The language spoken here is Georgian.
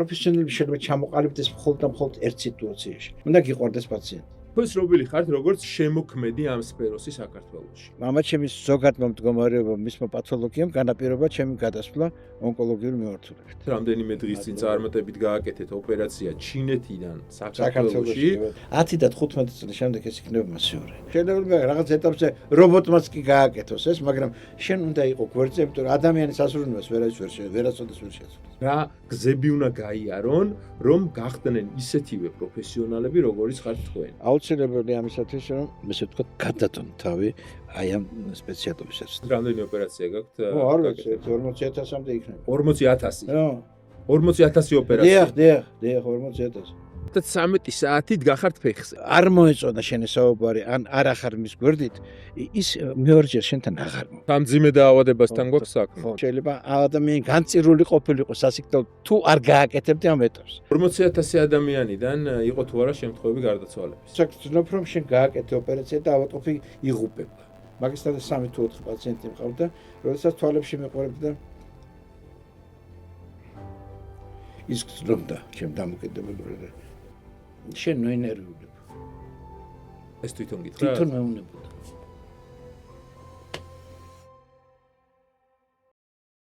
პროფესიონალები შეიძლება ჩამოყალიბდეს მხოლოდ და მხოლოდ ერთ სიტუაციაში. უნდა გიყვარდეს პაციენტი. ხო ცნობილი ხართ როგორც შემოქმედი ამ სფეროსი საქართველოში. მამაც ჩემის ზოგადმა მდგომარეობამ მისმა პათოლოგიამ განაპირობა ჩემი გადასვლა ონკოლოგიურ მიმართულებით. რამდენიმე დღის წინ წარმატებით გააკეთეთ ოპერაცია ჩინეთიდან საქართველოში. 10 და 15 წლის შემდეგ ეს იქნება მასიური. შეიძლება რაღაც ეტაპზე რობოტმაც კი გააკეთოს ეს, მაგრამ შენ უნდა იყო გვერდზე, იმიტომ რომ ადამიანის ასრულებას ვერასოდეს ვერ შეცვლის. რა გზები უნდა გაიარონ, რომ გახდნენ ისეთივე პროფესიონალები, როგორიც ხართ თქვენ. აუცილებელი ამისათვის, რომ ესე ვთქვათ, გადადონ თავი აი ამ სპეციალობისას. რამდენი ოპერაცია გაქვთ? ო, არ ვიცი, 40,000-მდე იქნება. 40,000. ხო. 40,000 ოპერაცია. დიახ, 40,000. და 13 საათით გახართ ფეხზე. არ მოეწონა შენი საუბარი, ან არ ახარ მის გვერდით, ის მეორჯერ შენთან აღარ მოვა. სამძიმე დაავადებასთან გვაქვს საქმე. ხო, შეიძლება ადამიანი განწირული ყოფილიყო სასიკვდილო, თუ არ გააკეთებდი ამ ეტაპს. 40,000 ადამიანიდან იყო თუ არა შემთხვევები გარდაცვალების. საქმე რომ შენ გააკეთე ოპერაცია და ავადმყოფი იღუპება. მაგისთან 3 თუ 4 პაციენტი მყავდა, როდესაც თვალებში მეყურებდა და ის გწნობდა ჩემ დამოკიდებულებას. შენ ნერვიულებ. ეს თვითონ გითხრა? თვითონ მეუნებოდა.